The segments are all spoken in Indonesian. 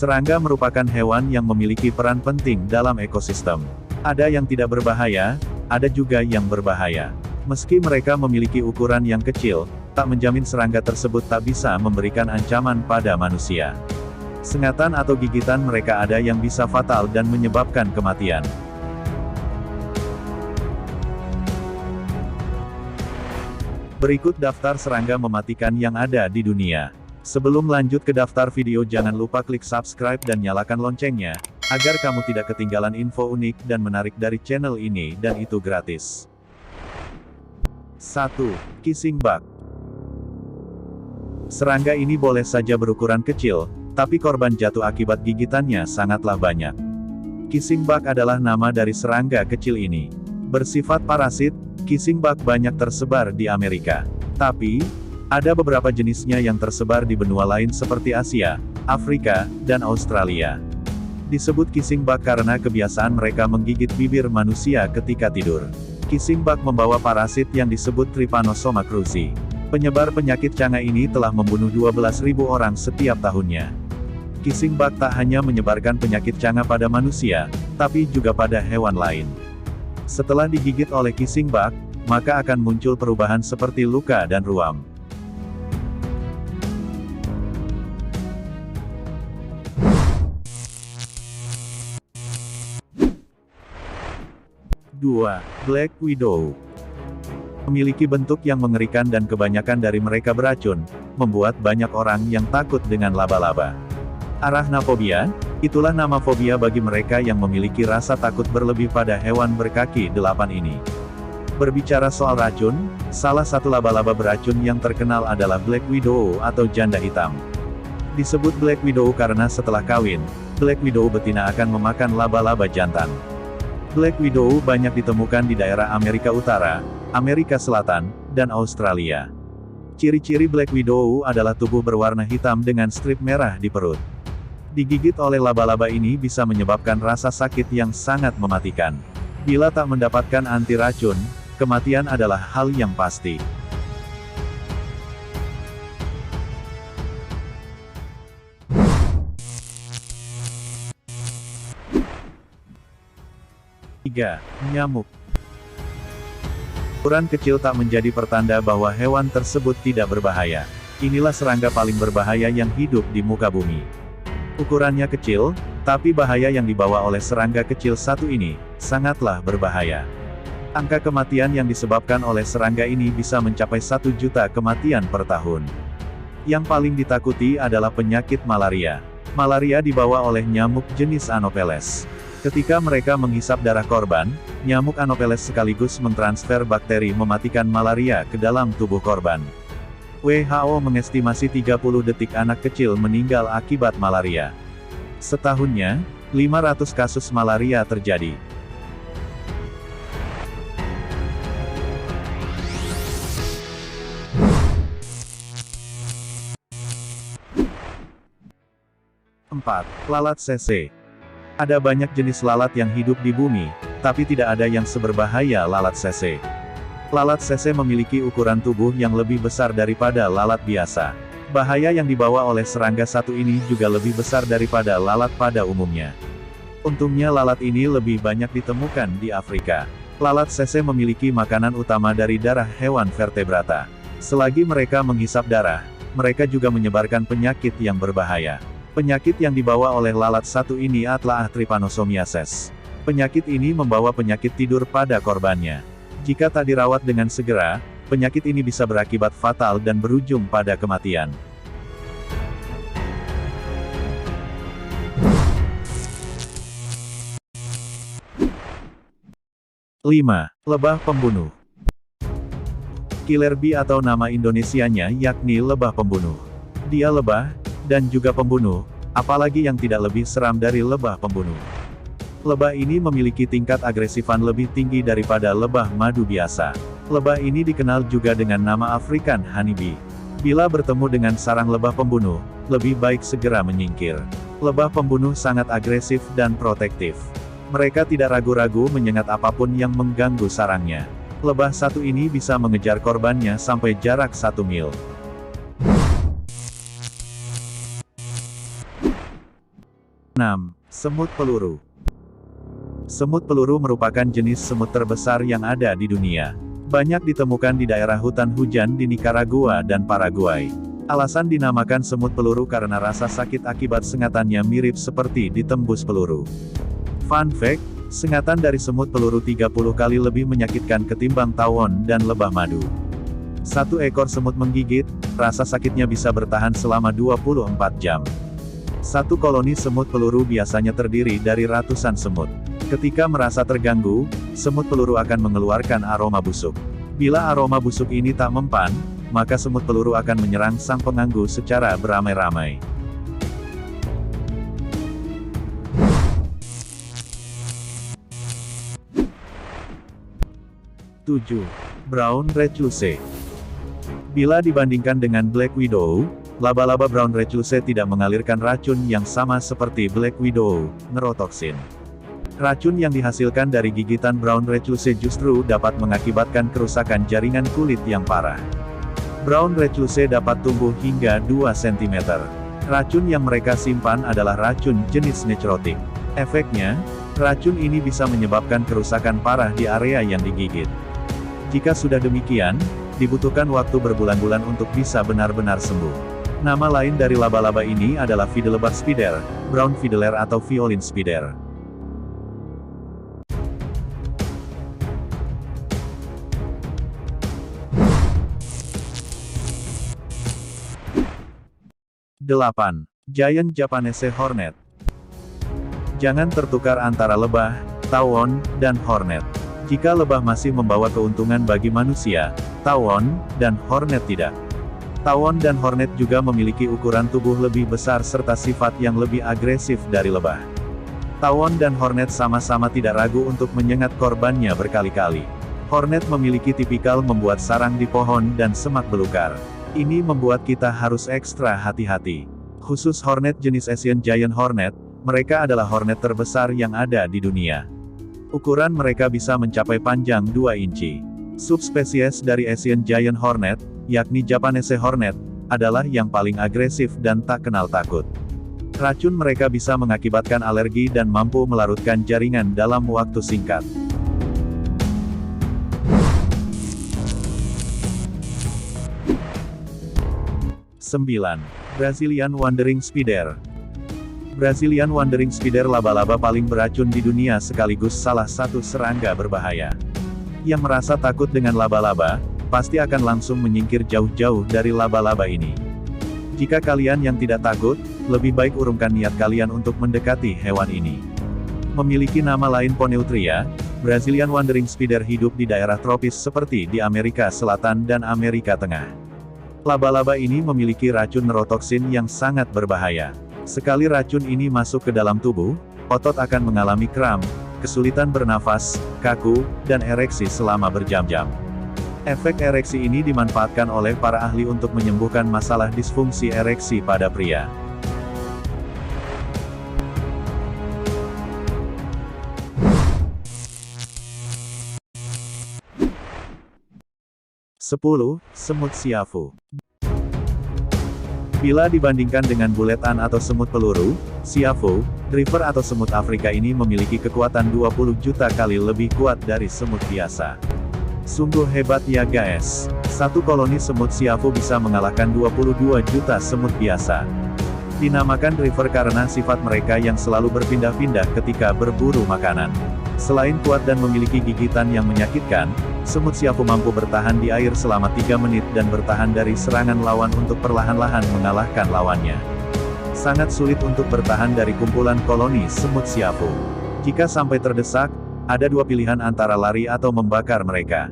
Serangga merupakan hewan yang memiliki peran penting dalam ekosistem. Ada yang tidak berbahaya, ada juga yang berbahaya. Meski mereka memiliki ukuran yang kecil, tak menjamin serangga tersebut tak bisa memberikan ancaman pada manusia. Sengatan atau gigitan mereka ada yang bisa fatal dan menyebabkan kematian. Berikut daftar serangga mematikan yang ada di dunia. Sebelum lanjut ke daftar video, jangan lupa klik subscribe dan nyalakan loncengnya, agar kamu tidak ketinggalan info unik dan menarik dari channel ini, dan itu gratis. 1. Kissing bug. Serangga ini boleh saja berukuran kecil, tapi korban jatuh akibat gigitannya sangatlah banyak. Kissing bug adalah nama dari serangga kecil ini. Bersifat parasit, kissing bug banyak tersebar di Amerika. Tapi, ada beberapa jenisnya yang tersebar di benua lain seperti Asia, Afrika, dan Australia. Disebut kissing bug karena kebiasaan mereka menggigit bibir manusia ketika tidur. Kissing bug membawa parasit yang disebut Trypanosoma cruzi. Penyebar penyakit canga ini telah membunuh 12.000 orang setiap tahunnya. Kissing bug tak hanya menyebarkan penyakit canga pada manusia, tapi juga pada hewan lain. Setelah digigit oleh kissing bug, maka akan muncul perubahan seperti luka dan ruam. 2. Black Widow. Memiliki bentuk yang mengerikan dan kebanyakan dari mereka beracun, membuat banyak orang yang takut dengan laba-laba. Arachnophobia, itulah nama fobia bagi mereka yang memiliki rasa takut berlebih pada hewan berkaki 8 ini. Berbicara soal racun, salah satu laba-laba beracun yang terkenal adalah Black Widow atau janda hitam. Disebut Black Widow karena setelah kawin, Black Widow betina akan memakan laba-laba jantan. Black Widow banyak ditemukan di daerah Amerika Utara, Amerika Selatan, dan Australia. Ciri-ciri Black Widow adalah tubuh berwarna hitam dengan strip merah di perut. Digigit oleh laba-laba ini bisa menyebabkan rasa sakit yang sangat mematikan. Bila tak mendapatkan anti racun, kematian adalah hal yang pasti. 3. Nyamuk. Ukuran kecil tak menjadi pertanda bahwa hewan tersebut tidak berbahaya. Inilah serangga paling berbahaya yang hidup di muka bumi. Ukurannya kecil, tapi bahaya yang dibawa oleh serangga kecil satu ini, sangatlah berbahaya. Angka kematian yang disebabkan oleh serangga ini bisa mencapai 1 juta kematian per tahun. Yang paling ditakuti adalah penyakit malaria. Malaria dibawa oleh nyamuk jenis Anopheles. Ketika mereka menghisap darah korban, nyamuk Anopheles sekaligus mentransfer bakteri mematikan malaria ke dalam tubuh korban. WHO mengestimasi 30 detik anak kecil meninggal akibat malaria. Setahunnya, 500 kasus malaria terjadi. Empat. Lalat sese. Ada banyak jenis lalat yang hidup di bumi, tapi tidak ada yang seberbahaya lalat sese. Lalat sese memiliki ukuran tubuh yang lebih besar daripada lalat biasa. Bahaya yang dibawa oleh serangga satu ini juga lebih besar daripada lalat pada umumnya. Untungnya lalat ini lebih banyak ditemukan di Afrika. Lalat sese memiliki makanan utama dari darah hewan vertebrata. Selagi mereka menghisap darah, mereka juga menyebarkan penyakit yang berbahaya. Penyakit yang dibawa oleh lalat satu ini adalah trypanosomiasis. Penyakit ini membawa penyakit tidur pada korbannya. Jika tak dirawat dengan segera, penyakit ini bisa berakibat fatal dan berujung pada kematian. 5. Lebah pembunuh. Killer bee atau nama Indonesianya yakni lebah pembunuh. Dia lebah, dan juga pembunuh, apalagi yang tidak lebih seram dari lebah pembunuh. Lebah ini memiliki tingkat agresifan lebih tinggi daripada lebah madu biasa. Lebah ini dikenal juga dengan nama African honeybee. Bila bertemu dengan sarang lebah pembunuh, lebih baik segera menyingkir. Lebah pembunuh sangat agresif dan protektif. Mereka tidak ragu-ragu menyengat apapun yang mengganggu sarangnya. Lebah satu ini bisa mengejar korbannya sampai jarak 1 mil. 6. 6. Semut peluru. Semut peluru merupakan jenis semut terbesar yang ada di dunia. Banyak ditemukan di daerah hutan hujan di Nicaragua dan Paraguay. Alasan dinamakan semut peluru karena rasa sakit akibat sengatannya mirip seperti ditembus peluru. Fun fact, sengatan dari semut peluru 30 kali lebih menyakitkan ketimbang tawon dan lebah madu. Satu ekor semut menggigit, rasa sakitnya bisa bertahan selama 24 jam. Satu koloni semut peluru biasanya terdiri dari ratusan semut. Ketika merasa terganggu, semut peluru akan mengeluarkan aroma busuk. Bila aroma busuk ini tak mempan, maka semut peluru akan menyerang sang pengganggu secara beramai-ramai. 7. Brown recluse. Bila dibandingkan dengan Black Widow, laba-laba brown recluse tidak mengalirkan racun yang sama seperti Black Widow, neurotoxin. Racun yang dihasilkan dari gigitan brown recluse justru dapat mengakibatkan kerusakan jaringan kulit yang parah. Brown recluse dapat tumbuh hingga 2 cm. Racun yang mereka simpan adalah racun jenis necrotic. Efeknya, racun ini bisa menyebabkan kerusakan parah di area yang digigit. Jika sudah demikian, dibutuhkan waktu berbulan-bulan untuk bisa benar-benar sembuh. Nama lain dari laba-laba ini adalah Fiddlebar spider, brown fiddler atau violin spider. Delapan. Giant Japanese hornet. Jangan tertukar antara lebah, tawon, dan hornet. Jika lebah masih membawa keuntungan bagi manusia, tawon dan hornet tidak. Tawon dan hornet juga memiliki ukuran tubuh lebih besar serta sifat yang lebih agresif dari lebah. Tawon dan hornet sama-sama tidak ragu untuk menyengat korbannya berkali-kali. Hornet memiliki tipikal membuat sarang di pohon dan semak belukar. Ini membuat kita harus ekstra hati-hati. Khusus hornet jenis Asian Giant Hornet, mereka adalah hornet terbesar yang ada di dunia. Ukuran mereka bisa mencapai panjang 2 inci. Subspesies dari Asian Giant Hornet, yakni Japanese Hornet, adalah yang paling agresif dan tak kenal takut. Racun mereka bisa mengakibatkan alergi dan mampu melarutkan jaringan dalam waktu singkat. 9. Brazilian Wandering Spider. Brazilian Wandering Spider laba-laba paling beracun di dunia sekaligus salah satu serangga berbahaya. Yang merasa takut dengan laba-laba, pasti akan langsung menyingkir jauh-jauh dari laba-laba ini. Jika kalian yang tidak takut, lebih baik urungkan niat kalian untuk mendekati hewan ini. Memiliki nama lain Poneutria, Brazilian Wandering Spider hidup di daerah tropis seperti di Amerika Selatan dan Amerika Tengah. Laba-laba ini memiliki racun neurotoxin yang sangat berbahaya. Sekali racun ini masuk ke dalam tubuh, otot akan mengalami kram, kesulitan bernafas, kaku, dan ereksi selama berjam-jam. Efek ereksi ini dimanfaatkan oleh para ahli untuk menyembuhkan masalah disfungsi ereksi pada pria. Sepuluh. Semut siafu. Bila dibandingkan dengan buletan atau semut peluru, siafu, driver atau semut Afrika ini memiliki kekuatan 20 juta kali lebih kuat dari semut biasa. Sungguh hebat ya guys. Satu koloni semut siafu bisa mengalahkan 22 juta semut biasa. Dinamakan driver karena sifat mereka yang selalu berpindah-pindah ketika berburu makanan. Selain kuat dan memiliki gigitan yang menyakitkan, semut siafu mampu bertahan di air selama 3 menit dan bertahan dari serangan lawan untuk perlahan-lahan mengalahkan lawannya. Sangat sulit untuk bertahan dari kumpulan koloni semut siafu. Jika sampai terdesak, ada 2 pilihan antara lari atau membakar mereka.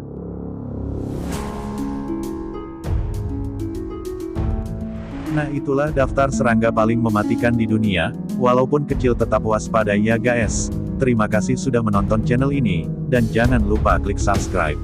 Nah itulah daftar serangga paling mematikan di dunia, walaupun kecil tetap waspada ya guys. Terima kasih sudah menonton channel ini, dan jangan lupa klik subscribe.